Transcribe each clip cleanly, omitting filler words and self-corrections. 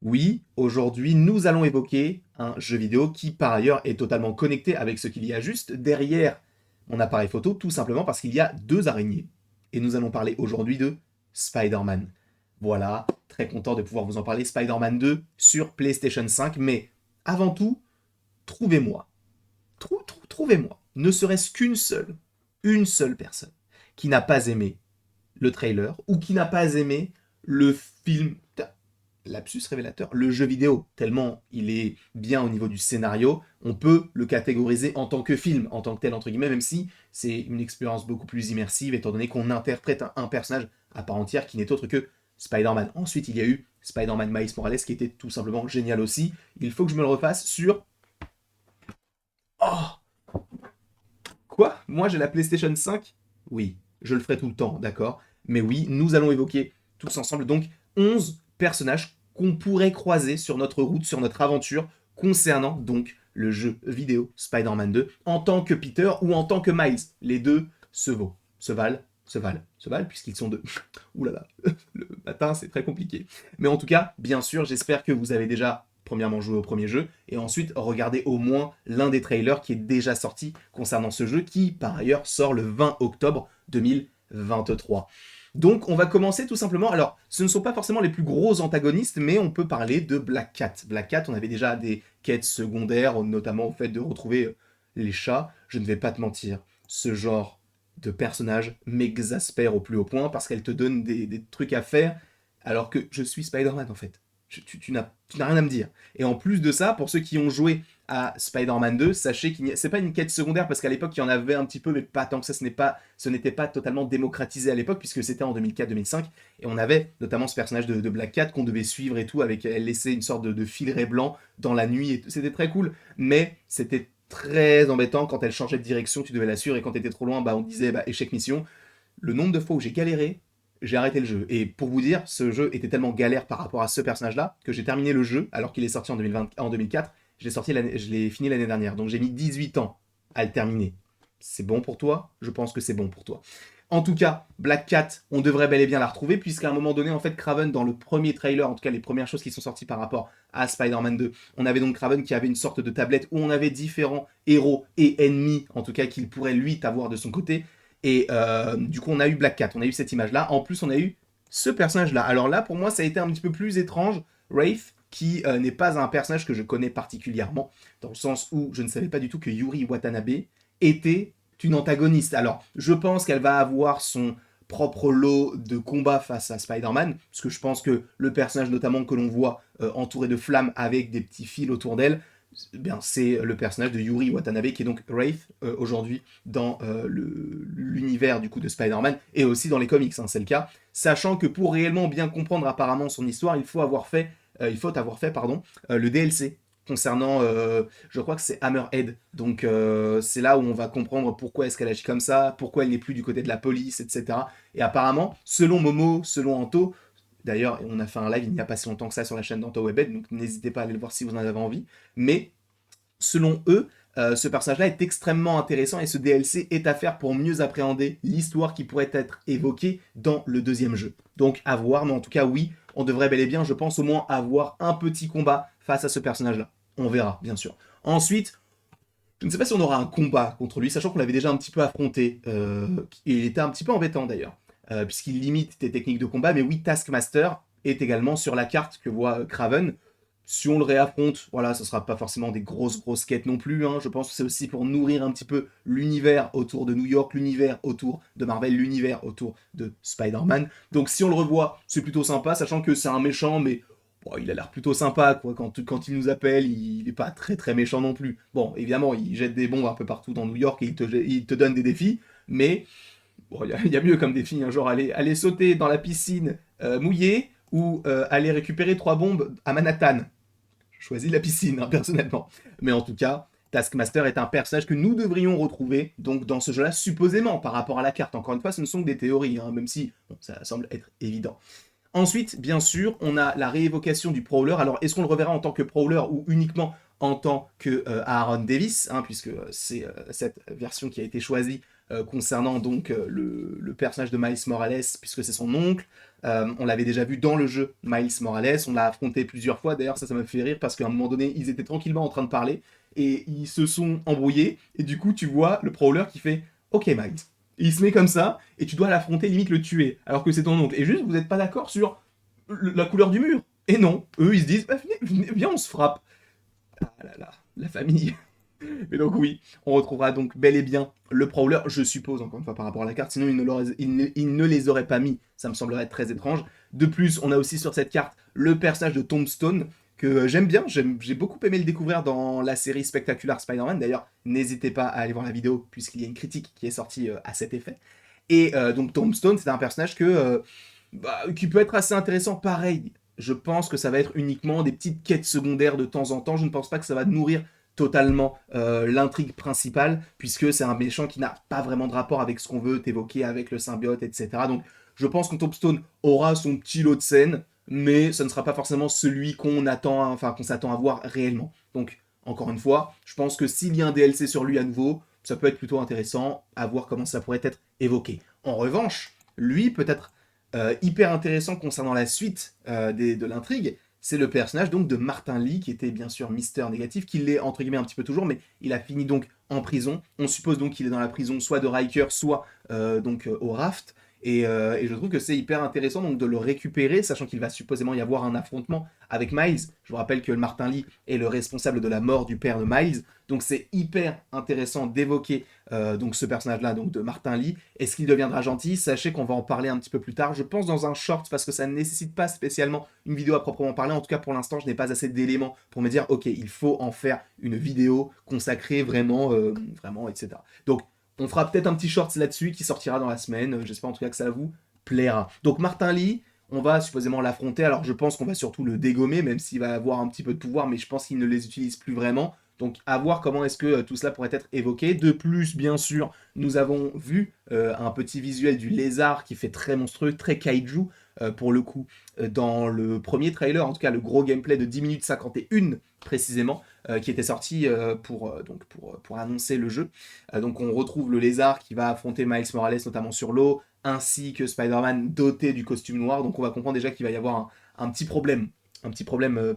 Oui, aujourd'hui, nous allons évoquer un jeu vidéo qui, par ailleurs, est totalement connecté avec ce qu'il y a juste derrière mon appareil photo, tout simplement parce qu'il y a deux araignées. Et nous allons parler aujourd'hui de Spider-Man. Voilà, très content de pouvoir vous en parler, Spider-Man 2 sur PlayStation 5. Mais avant tout, trouvez-moi, trouvez-moi, ne serait-ce une seule personne qui n'a pas aimé le trailer ou qui n'a pas aimé le film, lapsus révélateur, le jeu vidéo, tellement il est bien au niveau du scénario, on peut le catégoriser en tant que film, en tant que tel, entre guillemets, même si c'est une expérience beaucoup plus immersive, étant donné qu'on interprète un personnage à part entière qui n'est autre que Spider-Man. Ensuite, il y a eu Spider-Man Miles Morales, qui était tout simplement génial aussi. Il faut que je me le refasse sur... Oh, quoi? Moi, j'ai la PlayStation 5? Oui, je le ferai tout le temps, d'accord. Mais oui, nous allons évoquer tous ensemble donc 11 personnages qu'on pourrait croiser sur notre route, sur notre aventure, concernant donc le jeu vidéo Spider-Man 2 en tant que Peter ou en tant que Miles. Les deux se valent, puisqu'ils sont deux. Ouh là là, le matin c'est très compliqué. Mais en tout cas, bien sûr, j'espère que vous avez déjà premièrement joué au premier jeu, et ensuite regardez au moins l'un des trailers qui est déjà sorti concernant ce jeu, qui par ailleurs sort le 20 octobre 2023. Donc on va commencer tout simplement, alors ce ne sont pas forcément les plus gros antagonistes, mais on peut parler de Black Cat. Black Cat, on avait déjà des quêtes secondaires, notamment au fait de retrouver les chats. Je ne vais pas te mentir, ce genre de personnage m'exaspère au plus haut point, parce qu'elle te donne des trucs à faire, alors que je suis Spider-Man en fait. Tu n'as rien à me dire. Et en plus de ça, pour ceux qui ont joué à Spider-Man 2, sachez qu'il c'est pas une quête secondaire, parce qu'à l'époque il y en avait un petit peu, mais pas tant que ça, ce n'était pas totalement démocratisé à l'époque, puisque c'était en 2004-2005, et on avait notamment ce personnage de Black Cat qu'on devait suivre et tout, avec elle laissait une sorte de filet blanc dans la nuit, et c'était très cool, mais c'était très embêtant quand elle changeait de direction, tu devais la suivre, et quand t'étais trop loin, bah on disait bah, échec mission. Le nombre de fois où j'ai galéré, j'ai arrêté le jeu. Et pour vous dire, ce jeu était tellement galère par rapport à ce personnage-là que j'ai terminé le jeu alors qu'il est sorti en 2020, en 2004. Je l'ai fini l'année dernière. Donc j'ai mis 18 ans à le terminer. C'est bon pour toi? Je pense que c'est bon pour toi. En tout cas, Black Cat, on devrait bel et bien la retrouver, puisqu'à un moment donné, en fait, Kraven, dans le premier trailer, en tout cas les premières choses qui sont sorties par rapport à Spider-Man 2, on avait donc Kraven qui avait une sorte de tablette où on avait différents héros et ennemis, en tout cas, qu'il pourrait lui avoir de son côté. Et du coup, on a eu Black Cat, on a eu cette image-là. En plus, on a eu ce personnage-là. Alors là, pour moi, ça a été un petit peu plus étrange. Wraith, qui n'est pas un personnage que je connais particulièrement, dans le sens où je ne savais pas du tout que Yuri Watanabe était une antagoniste. Alors, je pense qu'elle va avoir son propre lot de combats face à Spider-Man, parce que je pense que le personnage notamment que l'on voit entouré de flammes avec des petits fils autour d'elle, eh bien, c'est le personnage de Yuri Watanabe, qui est donc Wraith aujourd'hui dans l'univers du coup de Spider-Man, et aussi dans les comics, hein, c'est le cas. Sachant que pour réellement bien comprendre apparemment son histoire, il faut avoir fait le DLC concernant, je crois que c'est Hammerhead. Donc c'est là où on va comprendre pourquoi est-ce qu'elle agit comme ça, pourquoi elle n'est plus du côté de la police, etc. Et apparemment, selon Momo, selon Anto, d'ailleurs on a fait un live il n'y a pas si longtemps que ça sur la chaîne d'Anto Webed, donc n'hésitez pas à aller le voir si vous en avez envie, mais selon eux, ce personnage-là est extrêmement intéressant, et ce DLC est à faire pour mieux appréhender l'histoire qui pourrait être évoquée dans le deuxième jeu. Donc à voir, mais en tout cas oui, on devrait bel et bien, je pense, au moins avoir un petit combat face à ce personnage-là. On verra, bien sûr. Ensuite, je ne sais pas si on aura un combat contre lui, sachant qu'on l'avait déjà un petit peu affronté, et il était un petit peu embêtant d'ailleurs, puisqu'il limite tes techniques de combat, mais oui, Taskmaster est également sur la carte que voit Kraven. Si on le réaffronte, voilà, ce sera pas forcément des grosses quêtes non plus, hein. Je pense que c'est aussi pour nourrir un petit peu l'univers autour de New York, l'univers autour de Marvel, l'univers autour de Spider-Man. Donc si on le revoit, c'est plutôt sympa, sachant que c'est un méchant, mais bon, il a l'air plutôt sympa, quoi. Quand il nous appelle, il est pas très méchant non plus. Bon, évidemment, il jette des bombes un peu partout dans New York et il te donne des défis, mais bon, il y a mieux comme défi, hein, genre aller sauter dans la piscine mouillée, ou aller récupérer 3 bombes à Manhattan. Je choisis la piscine, hein, personnellement. Mais en tout cas, Taskmaster est un personnage que nous devrions retrouver donc dans ce jeu-là, supposément, par rapport à la carte. Encore une fois, ce ne sont que des théories, hein, même si bon, ça semble être évident. Ensuite, bien sûr, on a la réévocation du Prowler. Alors, est-ce qu'on le reverra en tant que Prowler ou uniquement en tant que Aaron Davis, hein, puisque c'est cette version qui a été choisie concernant donc le personnage de Miles Morales, puisque c'est son oncle. On l'avait déjà vu dans le jeu Miles Morales, on l'a affronté plusieurs fois, d'ailleurs ça m'a fait rire parce qu'à un moment donné, ils étaient tranquillement en train de parler, et ils se sont embrouillés, et du coup tu vois le Prowler qui fait « Ok Miles ». Il se met comme ça, et tu dois l'affronter, limite le tuer, alors que c'est ton oncle. Et juste, vous n'êtes pas d'accord sur la couleur du mur. Et non, eux ils se disent bah, viens on se frappe. Ah là là, la famille. Mais donc oui, on retrouvera donc bel et bien le Prowler, je suppose, encore une fois par rapport à la carte, sinon il ne les aurait pas mis, ça me semblerait très étrange. De plus, on a aussi sur cette carte le personnage de Tombstone, que j'aime bien, j'ai beaucoup aimé le découvrir dans la série Spectacular Spider-Man, d'ailleurs n'hésitez pas à aller voir la vidéo, puisqu'il y a une critique qui est sortie à cet effet. Et donc Tombstone, c'est un personnage qui peut être assez intéressant, pareil. Je pense que ça va être uniquement des petites quêtes secondaires de temps en temps. Je ne pense pas que ça va nourrir totalement l'intrigue principale, puisque c'est un méchant qui n'a pas vraiment de rapport avec ce qu'on veut évoquer avec le symbiote, etc. Donc je pense que Tombstone aura son petit lot de scènes, mais ce ne sera pas forcément celui qu'on attend, enfin qu'on s'attend à voir réellement. Donc encore une fois, je pense que s'il y a un DLC sur lui à nouveau, ça peut être plutôt intéressant à voir comment ça pourrait être évoqué. En revanche, lui peut-être hyper intéressant concernant la suite de l'intrigue, c'est le personnage donc de Martin Lee, qui était bien sûr Mister Négatif, qui l'est entre guillemets un petit peu toujours, mais il a fini donc en prison. On suppose donc qu'il est dans la prison soit de Riker, soit au Raft. Et je trouve que c'est hyper intéressant donc de le récupérer, sachant qu'il va supposément y avoir un affrontement avec Miles. Je vous rappelle que Martin Lee est le responsable de la mort du père de Miles, donc c'est hyper intéressant d'évoquer donc ce personnage-là, donc de Martin Lee. Est-ce qu'il deviendra gentil? Sachez qu'on va en parler un petit peu plus tard, je pense dans un short, parce que ça ne nécessite pas spécialement une vidéo à proprement parler. En tout cas, pour l'instant, je n'ai pas assez d'éléments pour me dire, ok, il faut en faire une vidéo consacrée vraiment, etc. Donc, on fera peut-être un petit short là-dessus qui sortira dans la semaine. J'espère en tout cas que ça vous plaira. Donc Martin Lee, on va supposément l'affronter. Alors je pense qu'on va surtout le dégommer, même s'il va avoir un petit peu de pouvoir, mais je pense qu'il ne les utilise plus vraiment. Donc à voir comment est-ce que tout cela pourrait être évoqué. De plus, bien sûr, nous avons vu un petit visuel du lézard qui fait très monstrueux, très kaiju pour le coup, dans le premier trailer, en tout cas le gros gameplay de 10 minutes 51 précisément, qui était sorti pour annoncer le jeu. Donc on retrouve le lézard qui va affronter Miles Morales notamment sur l'eau, ainsi que Spider-Man doté du costume noir. Donc on va comprendre déjà qu'il va y avoir un petit problème,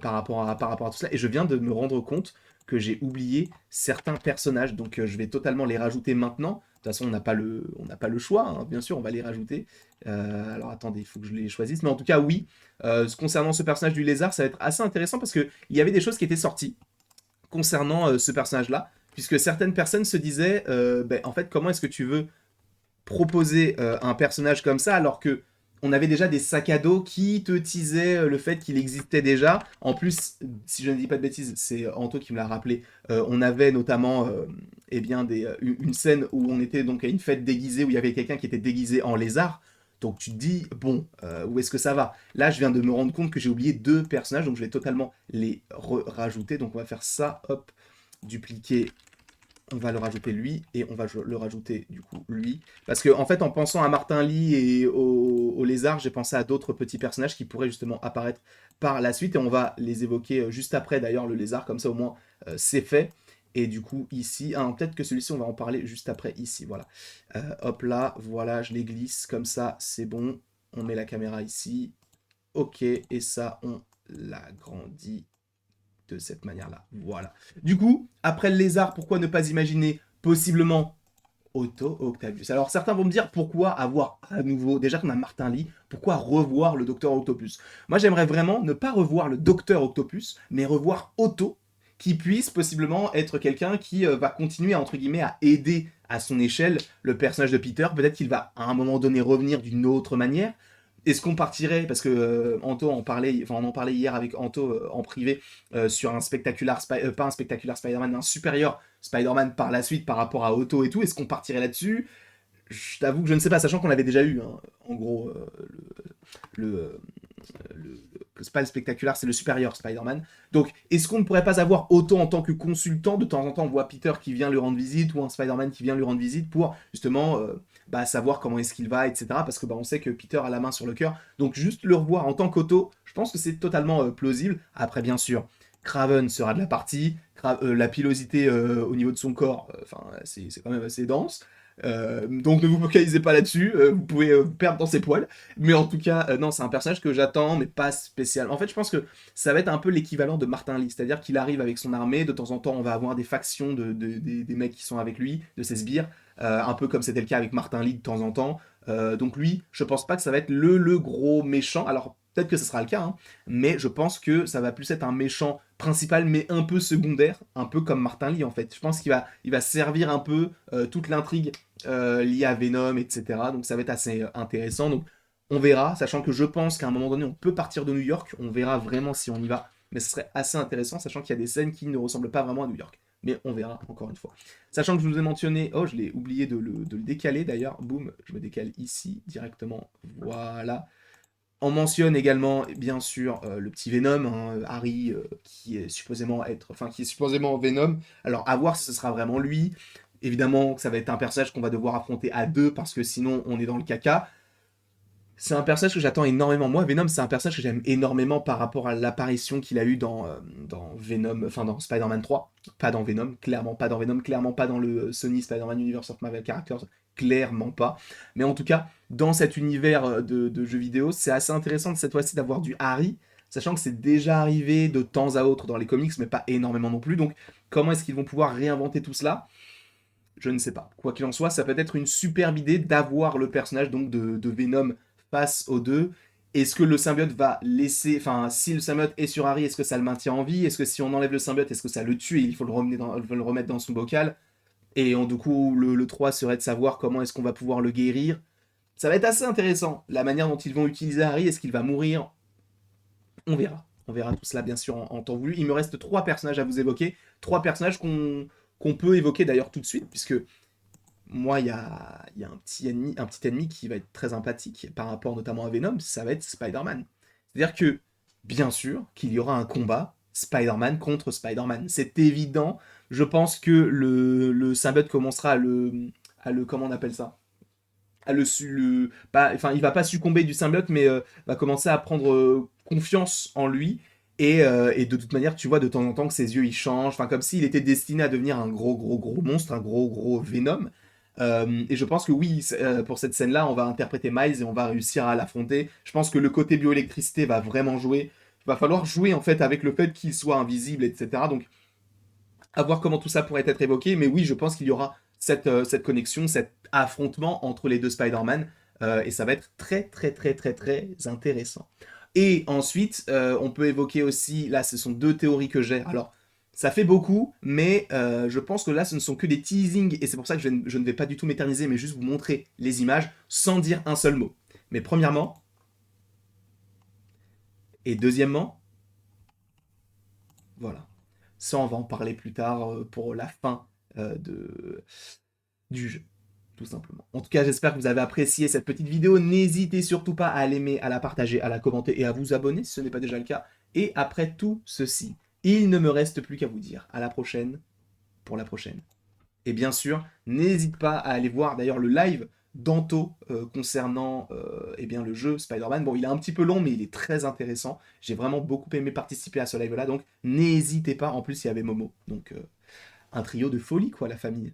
par rapport à tout cela. Et je viens de me rendre compte que j'ai oublié certains personnages, donc je vais totalement les rajouter maintenant. De toute façon, on n'a pas le choix, hein. Bien sûr, on va les rajouter. Alors attendez, il faut que je les choisisse. Mais en tout cas, oui, concernant ce personnage du lézard, ça va être assez intéressant parce qu'il y avait des choses qui étaient sorties concernant ce personnage-là, puisque certaines personnes se disaient, en fait, comment est-ce que tu veux proposer un personnage comme ça alors que on avait déjà des sacs à dos qui te teasaient le fait qu'il existait déjà. En plus, si je ne dis pas de bêtises, c'est Anto qui me l'a rappelé, on avait notamment une scène où on était donc à une fête déguisée, où il y avait quelqu'un qui était déguisé en lézard. Donc tu te dis, bon, où est-ce que ça va? Là, je viens de me rendre compte que j'ai oublié deux personnages, donc je vais totalement les rajouter. Donc on va faire ça, hop, dupliquer, on va le rajouter lui, et on va le rajouter du coup lui. Parce que en fait, en pensant à Martin Lee et au lézard, j'ai pensé à d'autres petits personnages qui pourraient justement apparaître par la suite, et on va les évoquer juste après d'ailleurs le lézard, comme ça au moins c'est fait. Et du coup ici, peut-être que celui-ci on va en parler juste après ici, voilà. Hop là, voilà, je les glisse, comme ça c'est bon. On met la caméra ici, ok, et ça on l'agrandit de cette manière-là. Voilà. Du coup, après le lézard, pourquoi ne pas imaginer possiblement Otto Octavius? Alors certains vont me dire pourquoi avoir à nouveau, déjà qu'on a Martin Lee, pourquoi revoir le Docteur Octopus? Moi j'aimerais vraiment ne pas revoir le Docteur Octopus, mais revoir Otto, qui puisse possiblement être quelqu'un qui va continuer entre guillemets à aider à son échelle le personnage de Peter. Peut-être qu'il va à un moment donné revenir d'une autre manière. Est-ce qu'on partirait, parce que Anto en parlait, enfin on en parlait hier avec Anto en privé, sur un spectaculaire, pas un spectaculaire Spider-Man, mais un supérieur Spider-Man par la suite par rapport à Otto et tout, est-ce qu'on partirait là-dessus? Je t'avoue que je ne sais pas, sachant qu'on l'avait déjà eu, hein, en gros, le, c'est pas le spectaculaire, c'est le supérieur Spider-Man. Donc, est-ce qu'on ne pourrait pas avoir Otto en tant que consultant? De temps en temps, on voit Peter qui vient lui rendre visite, ou un Spider-Man qui vient lui rendre visite pour, justement, savoir comment est-ce qu'il va, etc. Parce que on sait que Peter a la main sur le cœur. Donc, juste le revoir en tant qu'Otto, je pense que c'est totalement plausible. Après, bien sûr, Kraven sera de la partie. La pilosité au niveau de son corps, c'est quand même assez dense. Donc ne vous focalisez pas là-dessus, vous pouvez perdre dans ses poils. Mais en tout cas, non, c'est un personnage que j'attends, mais pas spécial. En fait, je pense que ça va être un peu l'équivalent de Martin Lee, c'est-à-dire qu'il arrive avec son armée, de temps en temps, on va avoir des factions des mecs qui sont avec lui, de ses sbires, un peu comme c'était le cas avec Martin Lee de temps en temps. Donc lui, je pense pas que ça va être le gros méchant. Alors peut-être que ce sera le cas, hein, mais je pense que ça va plus être un méchant principal, mais un peu secondaire, un peu comme Martin Lee en fait. Je pense qu'il va servir un peu toute l'intrigue liée à Venom, etc. Donc ça va être assez intéressant. Donc on verra, sachant que je pense qu'à un moment donné, on peut partir de New York. On verra vraiment si on y va. Mais ce serait assez intéressant, sachant qu'il y a des scènes qui ne ressemblent pas vraiment à New York. Mais on verra, encore une fois. Sachant que je vous ai mentionné... Oh, je l'ai oublié de le décaler, d'ailleurs. Boum, je me décale ici, directement. Voilà. On mentionne également, bien sûr, le petit Venom, hein, Harry, qui est supposément Venom. Alors, à voir si ce sera vraiment lui. Évidemment, que ça va être un personnage qu'on va devoir affronter à deux, parce que sinon, on est dans le caca. C'est un personnage que j'attends énormément. Moi, Venom, c'est un personnage que j'aime énormément par rapport à l'apparition qu'il a eu dans Venom, enfin dans Spider-Man 3. Pas dans Venom, clairement pas dans Venom, clairement pas dans le Sony Spider-Man Universe of Marvel Characters, clairement pas. Mais en tout cas, dans cet univers de jeux vidéo, c'est assez intéressant de cette fois-ci d'avoir du Harry, sachant que c'est déjà arrivé de temps à autre dans les comics, mais pas énormément non plus. Donc, comment est-ce qu'ils vont pouvoir réinventer tout cela? Je ne sais pas. Quoi qu'il en soit, ça peut être une superbe idée d'avoir le personnage donc de Venom face aux deux. Est-ce que le symbiote va laisser... Enfin, si le symbiote est sur Harry, est-ce que ça le maintient en vie? Est-ce que si on enlève le symbiote, est-ce que ça le tue et il faut le remettre dans son bocal? Et du coup, le 3 serait de savoir comment est-ce qu'on va pouvoir le guérir. Ça va être assez intéressant. La manière dont ils vont utiliser Harry, est-ce qu'il va mourir? On verra. On verra tout cela, bien sûr, en temps voulu. Il me reste 3 personnages à vous évoquer. 3 personnages qu'on peut évoquer d'ailleurs tout de suite, puisque moi, il y a un petit ennemi qui va être très empathique par rapport notamment à Venom, ça va être Spider-Man. C'est-à-dire que, bien sûr, qu'il y aura un combat Spider-Man contre Spider-Man. C'est évident. Je pense que le symbiote commencera à le. Comment on appelle ça? Enfin, il va pas succomber du symbiote, mais va commencer à prendre confiance en lui. Et de toute manière, tu vois de temps en temps que ses yeux ils changent, enfin comme s'il était destiné à devenir un gros gros gros monstre, un gros gros Venom. Et je pense que oui, pour cette scène-là, on va interpréter Miles et on va réussir à l'affronter. Je pense que le côté bioélectricité va vraiment jouer. Il va falloir jouer en fait avec le fait qu'il soit invisible, etc. Donc à voir comment tout ça pourrait être évoqué, mais oui, je pense qu'il y aura cette connexion, cet affrontement entre les deux Spider-Man, et ça va être très très très très très intéressant. Et ensuite, on peut évoquer aussi, là ce sont 2 théories que j'ai, alors ça fait beaucoup, mais je pense que là ce ne sont que des teasings, et c'est pour ça que je ne vais pas du tout m'éterniser, mais juste vous montrer les images sans dire un seul mot. Mais premièrement, et deuxièmement, voilà. Ça, on va en parler plus tard pour la fin du jeu, tout simplement. En tout cas, j'espère que vous avez apprécié cette petite vidéo. N'hésitez surtout pas à l'aimer, à la partager, à la commenter et à vous abonner si ce n'est pas déjà le cas. Et après tout ceci, il ne me reste plus qu'à vous dire à la prochaine pour la prochaine. Et bien sûr, n'hésite pas à aller voir d'ailleurs le live d'Anto concernant eh bien, le jeu Spider-Man. Bon, il est un petit peu long, mais il est très intéressant. J'ai vraiment beaucoup aimé participer à ce live-là, donc n'hésitez pas. En plus, il y avait Momo. Donc, un trio de folie, quoi, la famille.